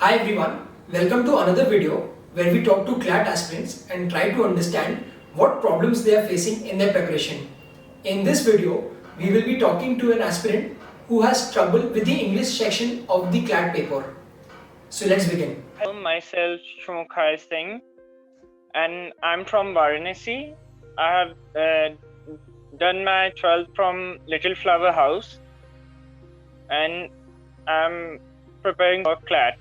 Hi everyone, welcome to another video where we talk to CLAT aspirants and try to understand what problems they are facing in their preparation. In this video, we will be talking to an aspirant who has trouble with the English section of the CLAT paper. So let's begin. Myself Shmukhai Singh, and I'm from Varanasi. I have done my 12th from Little Flower House, and I'm preparing for CLAT.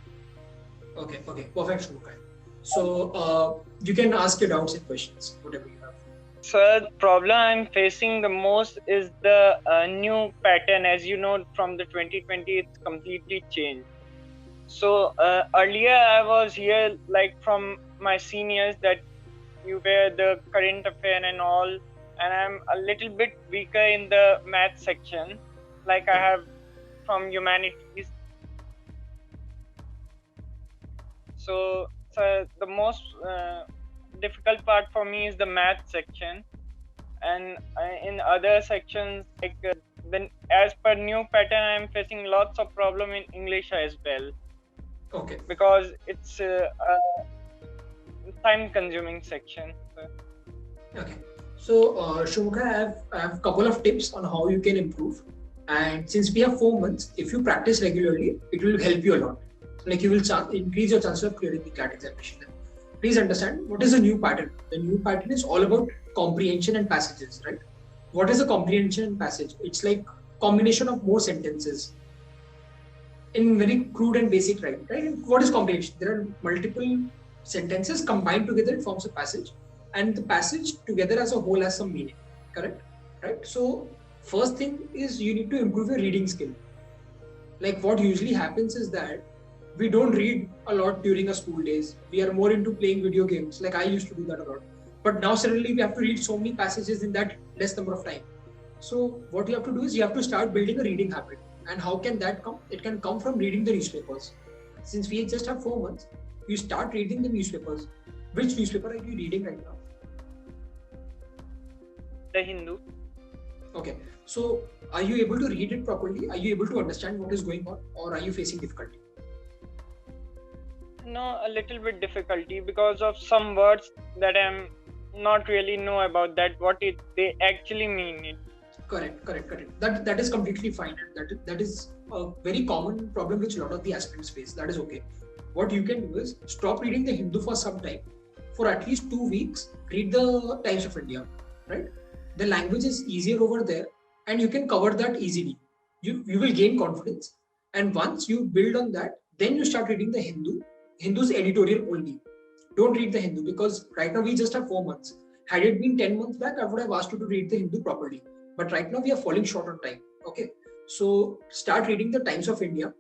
Okay, perfect, Shmukai. So you can ask your doubts and questions, whatever you have. So the problem I'm facing the most is the new pattern. As you know, from the 2020, it's completely changed. So earlier I was here like from my seniors that you wear the current affair and all, and I'm a little bit weaker in the math section, like I have from humanities. So the most difficult part for me is the math section, and in other sections like then as per new pattern I'm facing lots of problem in English as well. Okay. Because it's a time consuming section. Okay. So, Shumukha, I have a couple of tips on how you can improve. And since we have 4 months, if you practice regularly, it will help you a lot. Like you will increase your chances of clearing the CLAT examination. Please understand what is the new pattern. The new pattern is all about comprehension and passages, right? What is a comprehension and passage? It's like combination of more sentences in very crude and basic, right? What is comprehension? There are multiple sentences combined together, it forms a passage, and the passage together as a whole has some meaning, correct? Right? So first thing is you need to improve your reading skill. Like what usually happens is that we don't read a lot during our school days. We are more into playing video games. Like I used to do that a lot. But now suddenly we have to read so many passages in that less number of time. So what you have to do is you have to start building a reading habit. And how can that come? It can come from reading the newspapers. Since we just have 4 months, you start reading the newspapers. Which newspaper are you reading right now? The Hindu. Okay. So are you able to read it properly? Are you able to understand what is going on? Or are you facing difficulty? No, a little bit difficulty because of some words that I'm not really know about that what they actually mean. Correct. That is completely fine. That is a very common problem which a lot of the aspirants face. That is okay. What you can do is stop reading the Hindu for some time. For at least 2 weeks, read the Times of India. Right? The language is easier over there, and you can cover that easily. You will gain confidence, and once you build on that, then you start reading the Hindu's editorial only. Don't read the Hindu because right now we just have 4 months. Had it been 10 months back, I would have asked you to read the Hindu properly. But right now we are falling short on time. Okay. So start reading the Times of India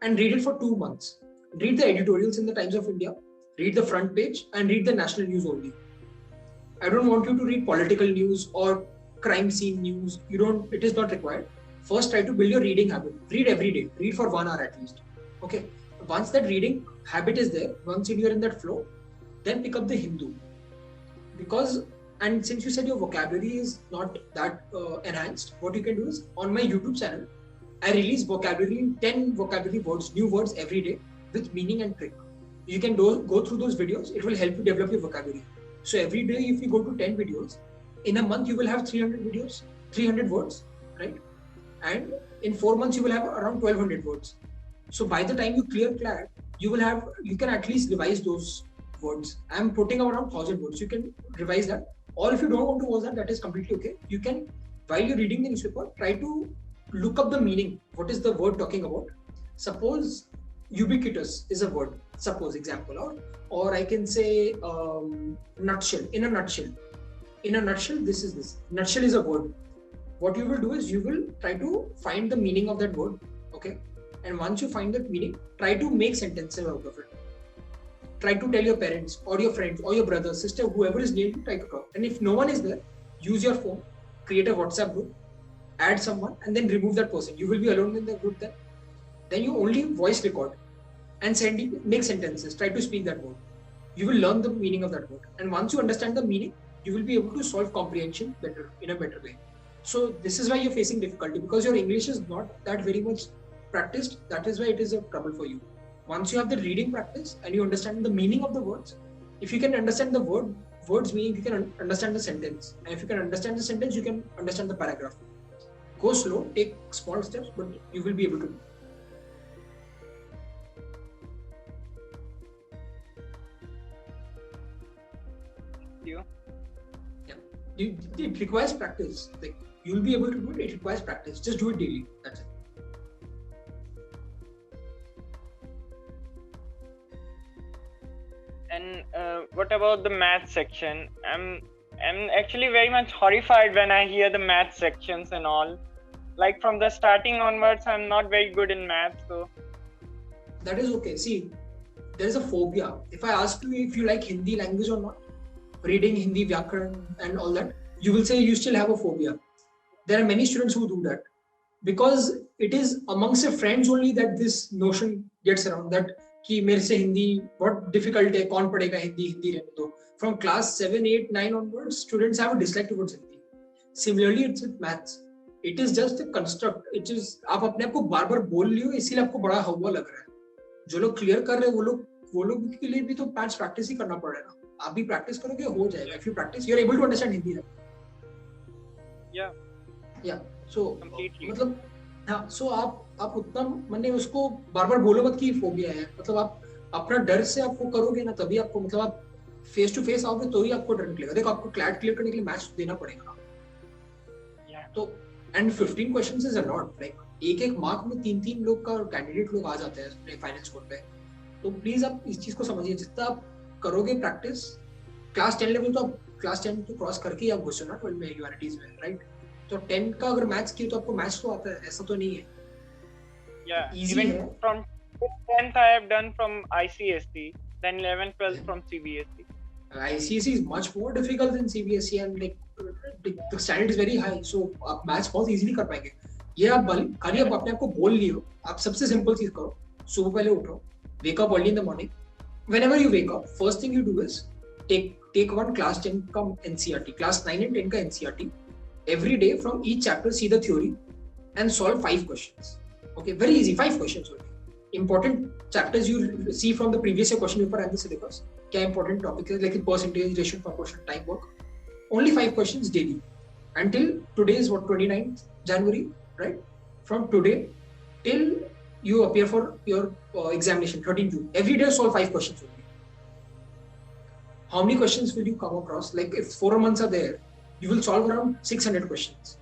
and read it for 2 months. Read the editorials in the Times of India, read the front page, and read the national news only. I don't want you to read political news or crime scene news. It is not required. First, try to build your reading habit. Read every day. Read for 1 hour at least. Okay. Once that reading habit is there, once you're in that flow, then pick up the Hindu. And since you said your vocabulary is not that enhanced, what you can do is on my YouTube channel, I release vocabulary, 10 vocabulary words, new words every day with meaning and trick. You can go through those videos. It will help you develop your vocabulary. So every day, if you go to 10 videos, in a month, you will have 300 videos, 300 words, right? And in 4 months, you will have around 1200 words. So by the time you clear CLAT, you can at least revise those words. I'm putting around 1000 words. You can revise that. Or if you don't want to watch that is completely okay. You can, while you're reading the newspaper, try to look up the meaning. What is the word talking about? Suppose ubiquitous is a word. Suppose example, or I can say nutshell. In a nutshell, this is this. Nutshell is a word. What you will do is you will try to find the meaning of that word. Okay, and once you find that meaning, try to make sentences out of it. Try to tell your parents or your friends or your brother, sister, whoever is near you, try to talk. And if no one is there, use your phone, create a WhatsApp group, add someone, and then remove that person. You will be alone in the group then. Then you only voice record and make sentences. Try to speak that word. You will learn the meaning of that word. And once you understand the meaning, you will be able to solve comprehension in a better way. So this is why you're facing difficulty because your English is not that very much practiced. That is why it is a trouble for you. once you have the reading practice and you understand the meaning of the words, if you can understand the words meaning, you can understand the sentence, and if you can understand the sentence, you can understand the paragraph. Go slow, take small steps, but you will be able to do. You? Yeah, it requires practice. Like, you'll be able to do it. It requires practice. Just do it daily. That's it. And what about the math section? I'm actually very much horrified when I hear the math sections and all. Like from the starting onwards, I'm not very good in math, so. That is okay. See, there is a phobia. If I ask you if you like Hindi language or not, reading Hindi, Vyakaran and all that, you will say you still have a phobia. There are many students who do that because it is amongst your friends only that this notion gets around, that कि मेरे से हिंदी बहुत difficult है, कौन पढ़ेगा हिंदी रहने दो. From class 7, 8, 9 onwards, students have a dislike towards Hindi. Similarly, it's with maths. It is just a construct. It is, आप अपने आप को बार-बार बोल लियो, इसीलिए आपको बड़ा हवा लग रहा है. जो लोग क्लियर कर रहे हैं वो लोग के लिए भी तो मैथ्स प्रैक्टिस ही करना पड़ेगा. आप भी प्रैक्टिस करोगे हो जाएगा. If you practice, you are able to understand Hindi. Yeah. So मतलब हाँ, so आप उतना मैंने उसको बार-बार बोलो मत कि फोबिया है. मतलब आप अपना डर से आपको करोगे ना, तभी आपको, मतलब आप फेस टू फेस आओगे तो ही आपको डर निकलेगा. देखो, आपको क्लैट क्लियर करने के लिए मैथ्स देना पड़ेगा. तो and 15 questions is a lot. Like एक मार्क में 3 लोग का कैंडिडेट लोग आ जाते हैं फाइनल स्कोर पे. तो प्लीज आप इस चीज को समझिए. जितना आप करोगे प्रैक्टिस, क्लास 10 लेवल तो आप क्लास 10 तो क्रॉस करके ही आप घुसो ना 12 में ह्यूमैनिटीज में, राइट? तो 10 का अगर मैथ्स किया तो आपको मैथ्स तो आता है, ऐसा तो नहीं है. Even from 10th I have done from ICSE, then 11th 12th from CBSE. ICSE is much more difficult than CBSE and like the standard is very high, so आप मैथ्स बहुत इजीली कर पाएंगे. ये आप खाली आप अपने आप को बोल लियो. आप सबसे सिंपल चीज करो, सुबह पहले उठो, wake up early in the morning. Whenever you wake up, first thing you do is take one class 10 का NCERT, class 9 and 10 का NCERT. Every day from each chapter see the theory and solve 5 questions. Okay, very easy, 5 questions only. Important chapters you see from the previous year question paper and the syllabus. क्या important topic है, like percentage, ratio, proportion, time work. Only 5 questions daily. Until today is what, 29th January, right? From today till you appear for your examination, 13 June. Every day solve 5 questions only. How many questions will you come across? Like if 4 months are there, you will solve around 600 questions.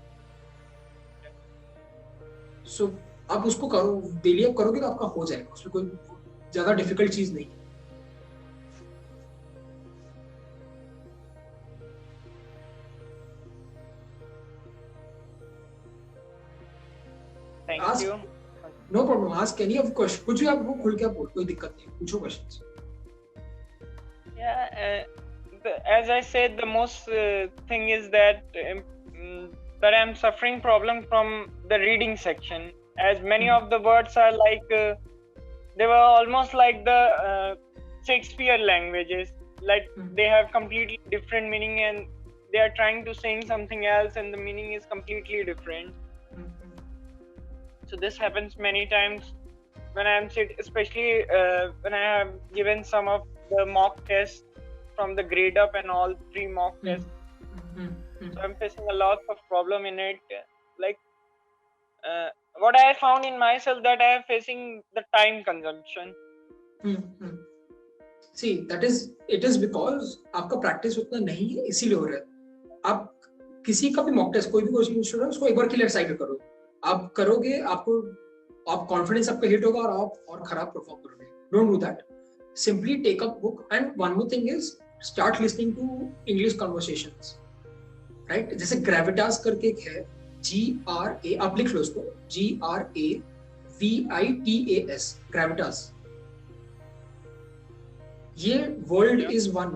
So आप उसको करो, daily आप करोगे तो आपका हो जाएगा. उसमें कोई ज्यादा डिफिकल्ट चीज नहीं है. Thank you. No problem. Ask any of question. कुछ भी आपको खुल के आप बोल, कोई दिक्कत नहीं. पूछो questions. As I said, the most thing is that I'm suffering problem from the reading section, as many of the words are like they were almost like the Shakespeare languages, like they have completely different meaning and they are trying to sing something else and the meaning is completely different. So this happens many times when I am especially when I have given some of the mock tests from the grade up and all 3 mock tests. So I'm facing a lot of problem in it. Like what I found in myself that I am facing the time consumption. See, it is because आपका practice उतना नहीं है, इसीलिए हो रहा है. आप किसी का भी mock test, कोई भी कोचिंग इंस्टीट्यूट है, उसको एक बार क्लियर साइड करो. आप करोगे, आप कॉन्फिडेंस आपका हिट होगा और आप और खराब परफॉर्म करोगे. Don't do that. Simply take a book, and one more thing is start listening to English conversations. Right? जैसे Gravitas करके एक है, GRA, आप लिख लो उसको, GRAVITAS, Gravitas. ये वर्ल्ड इज वन,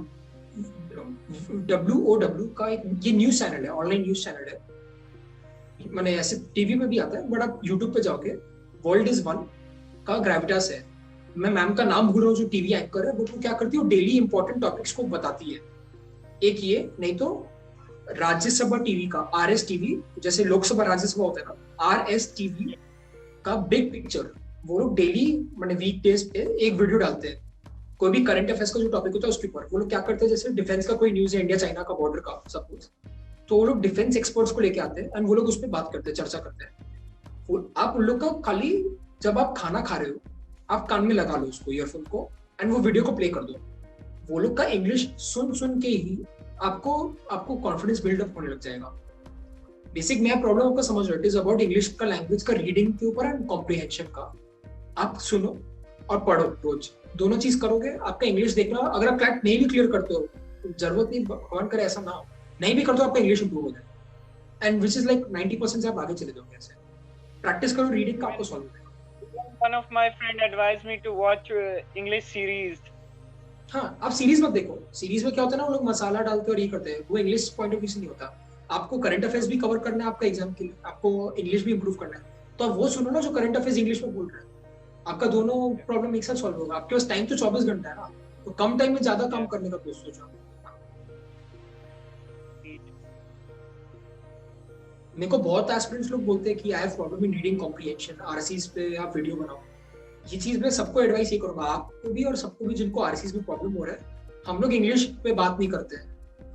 WOW का एक ये न्यूज चैनल है, ऑनलाइन न्यूज चैनल है. मैंने ऐसे टीवी पे भी आता है, बट आप यूट्यूब पे जाओगे, वर्ल्ड इज वन का ग्रेविटास है. मैं मैम का नाम भूल रहा हूँ जो टीवी एंकर है, वो क्या करती है, वो डेली इंपॉर्टेंट टॉपिक्स को बताती है. एक ये, नहीं तो राज्यसभा टीवी का RS टीवी, जैसे लोकसभा राज्यसभा होता है ना, RS टीवी का बिग पिक्चर, वो लोग डेली मैंने वीक डेज पे एक वीडियो डालते हैं, कोई भी करंट अफेयर्स का जो टॉपिक होता है उसके ऊपर। वो लोग क्या करते हैं, जैसे डिफेंस का कोई न्यूज है, इंडिया चाइना का बॉर्डर का सपोज, तो वो लोग डिफेंस एक्सपर्ट्स को लेके आते हैं एंड वो लोग उस पर बात करते हैं, चर्चा करते हैं। आप उन लोग का खाली जब आप खाना खा रहे हो, आप कान में लगा लो उसको, ईयरफोन को, एंड वो वीडियो को प्ले कर दो। वो लोग का इंग्लिश सुन सुन के ही आपको कॉन्फिडेंस बिल्डअप होने लग जाएगा। बेसिक मैं प्रॉब्लम आपका समझ रहा हूँ, इट इज अबाउट इंग्लिश का लैंग्वेज का रीडिंग के ऊपर एंड कॉम्प्रिहेंशन का। आप सुनो और पढ़ो, रोज दोनों चीज करोगे, आपका इंग्लिश देखना। अगर आप क्लैट नहीं भी क्लियर करते हो, जरूरत नहीं, भगवान करे ऐसा ना हो, नहीं भी करते हो, आपका इंग्लिश इंप्रूव हो जाए, एंड विच इज लाइक 90% से आप आगे चले जाओगे। ऐसे प्रैक्टिस करो, रीडिंग का आपको सॉल्व होगा। One of my friend advised me to watch English series. हाँ, आप सीरीज मत देखो। सीरीज में क्या होता है ना, वो लोग मसाला डालते और ये करते हैं, वो इंग्लिश पॉइंट ऑफ व्यू से नहीं होता। आपको करंट अफेयर्स भी कवर करना है आपका एग्जाम के लिए, आपको इंग्लिश भी इंप्रूव करना है, तो आप वो सुनो ना जो करंट अफेयर्स इंग्लिश में बोल रहे हैं। आपका दोनों प्रॉब्लम एक साथ सॉल्व होगा। आपके पास टाइम तो 24 घंटा है ना, तो कम टाइम में ज्यादा काम करने का कोशिश सोचो। मेरे को बहुत एस्पिरेंट्स लोग बोलते हैं कि I have problem in reading comprehension, RCS पे आप वीडियो बनाओ। ये चीज मैं सबको एडवाइस ये करूंगा, आपको भी और सबको भी जिनको आरसीएस में प्रॉब्लम हो रहा है। हम लोग इंग्लिश पे बात नहीं करते हैं,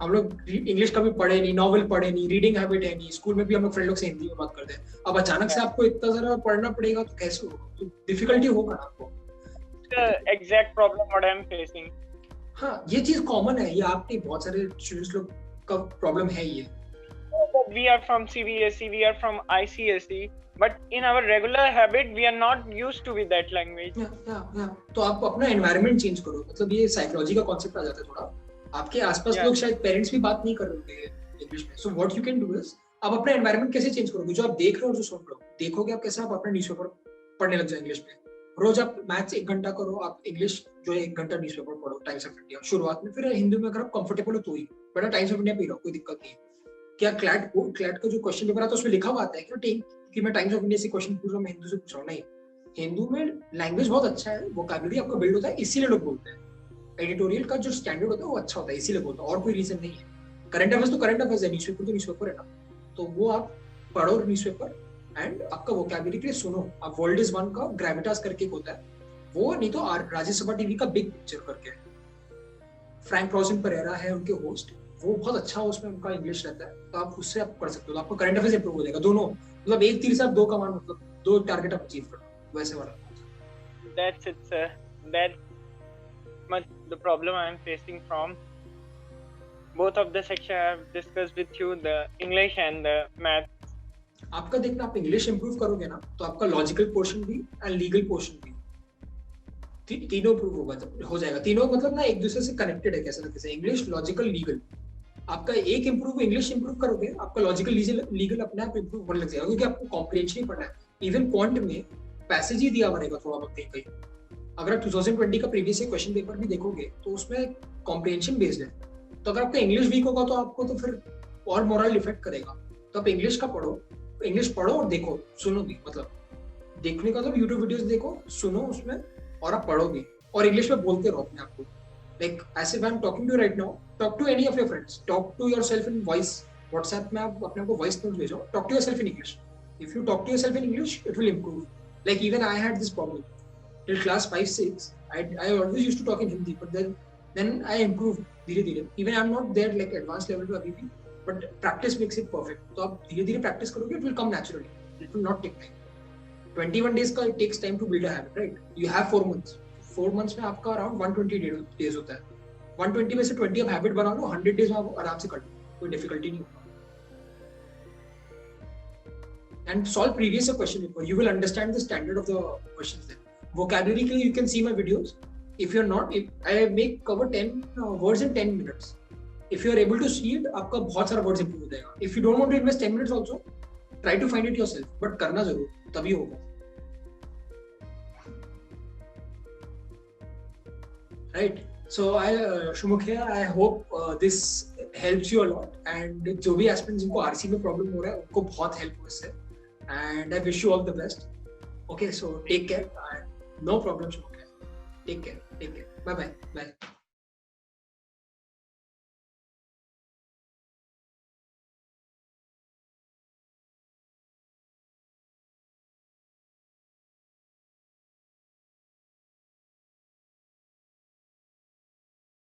हम लोग इंग्लिश कभी पढ़े नहीं, नॉवल पढ़े नहीं, रीडिंग हैबिट है नहीं, स्कूल में भी हम लोग फ्रेंड लोग से हिंदी में बात करते हैं। अब अचानक से आपको इतना सारा पढ़ना पड़ेगा तो कैसे होगा, तो डिफिकल्टी होगा आपको। Exact problem what I am facing. हाँ, ये चीज कॉमन है, ये आपके बहुत सारे स्टूडेंट्स लोग का प्रॉब्लम है ये। We are from CBSE, we are from ICSE, but in our regular habit we are not used to with that language. तो आप अपना एनवायरनमेंट चेंज करो। मतलब ये साइकोलॉजी का कॉन्सेप्ट आ जाता है थोड़ा। आपके आसपास लोग शायद पेरेंट्स भी बात नहीं कर रहे होंगे इंग्लिश में, so what you can do is आप अपना एनवायरनमेंट कैसे चेंज करोगे। जो आप देख रहे हो, जो सुन रहे हो, देखोगे आप कैसे आप अपना न्यूज़पेपर पढ़ने लग जाओ इंग्लिश में। रोज आप मैथ्स 1 घंटा करो, आप इंग्लिश जो है 1 घंटा न्यूज़पेपर पढ़ो, टाइम्स ऑफ इंडिया शुरुआत में। फिर हिंदी में अगर आप कंफर्टेबल हो तो ही बेटा टाइम्स ऑफ इंडिया पढ़ लो, कोई दिक्कत नहीं है। क्या क्लैट का जो क्वेश्चन पेपर आता है उसमें लिखा हुआ आता है कि मैं टाइम्स ऑफ इंडिया से क्वेश्चन पूछ रहा हूँ, मैं हिंदू से पूछ रहा हूँ? नहीं, हिंदू में लैंग्वेज बहुत अच्छा है, वोकैबुलरी आपका बिल्ड होता है, इसीलिए लोग बोलते हैं। एडिटोरियल का जो स्टैंडर्ड होता है वो अच्छा होता है, इसीलिए बोलते हैं, और कोई रीजन नहीं है। करंट अफेयर्स तो करंट अफेयर्स है, न्यूज़पेपर तो न्यूज़पेपर है ना, तो वो आप पढ़ो न्यूज़पेपर एंड आपका वोकैबुलरी के लिए सुनो। आप वर्ल्ड इज वन का ग्रेविटास करके होता है वो, नहीं तो राज्यसभा टीवी का बिग पिक्चर करके है, फ्रैंक रॉसन परेरा है उनके होस्ट, वो बहुत अच्छा उसमें उनका इंग्लिश रहता है, तो आप उससे आप पढ़ सकते हो, तो आपको करंट अफेयर्स इंप्रूव हो जाएगा। दोनों मतलब एक तीर से आप 2 कमान, मतलब 2 टारगेट आप अचीव करो, वैसे वाला। That's it, sir. That much the problem I am facing from both of the section I have discussed with you, the English and the math. आपका देखना, आप इंग्लिश इंप्रूव करोगे ना तो आपका लॉजिकल पोर्शन भी एंड लीगल पोर्शन भी तीनों इंप्रूव होगा, हो जाएगा। तीनों मतलब ना एक दूसरे से कनेक्टेड है कैसे ना कैसे, इंग्लिश, लॉजिकल, लीगल। आपका एक इंप्रूव, इंग्लिश इंप्रूव करोगे, आपका लॉजिकल लीगल अपने आप इंप्रूव होने लग जाएगा, क्योंकि आपको कॉम्प्रिहेंशन ही पढ़ना है। इवन क्वांट में पैसेज ही दिया बनेगा थोड़ा बहुत कहीं कहीं। अगर आप 2020 का प्रीवियस क्वेश्चन पेपर भी देखोगे तो उसमें कॉम्प्रिहेंशन बेस्ड है, तो अगर आपका इंग्लिश वीक होगा तो आपको तो फिर और मोरल इफेक्ट करेगा। तो आप इंग्लिश का पढ़ो, इंग्लिश पढ़ो और देखो, सुनो भी, मतलब देखने का तो यूट्यूब वीडियोस देखो, सुनो उसमें, और आप पढ़ो भी, और इंग्लिश में बोलते रहो अपने आप को। Like as if I'm talking to you right now, talk to any of your friends, talk to yourself in voice. WhatsApp में आप अपने को voice note भेजो, talk to yourself in English. If you talk to yourself in English, it will improve. Like even I had this problem till class 5-6. I always used to talk in Hindi, but then I improved धीरे-धीरे. Even I'm not there like advanced level पे अभी भी, but practice makes it perfect. तो आप धीरे-धीरे practice करोगे, it will come naturally. It will not take time. 21 days का it takes time to build a habit, right? You have 4 months. 4 months में आपका अराउंड 120 डेज होता है। 120 में से 20 आप हैबिट बना लो, 100 डेज में आप आराम से कर लो, कोई डिफिकल्टी नहीं होगा। And solve previous question paper, you will understand the standard of the questions there. Vocabulary के लिए you can see my videos. If you are not, I make cover 10 words in 10 minutes. If you are able to see it, आपका बहुत सारा words improve हो जाएगा। If you don't want to invest 10 minutes also, try to find it yourself, but करना जरूर, तभी होगा, right? So Shumukh, I hope this helps you a lot, and जो भी aspirants जिनको RC में problem हो रहा है उनको बहुत help हो इससे, and I wish you all the best. Okay, so take care, and no problem, Shumukh. Take care, bye bye.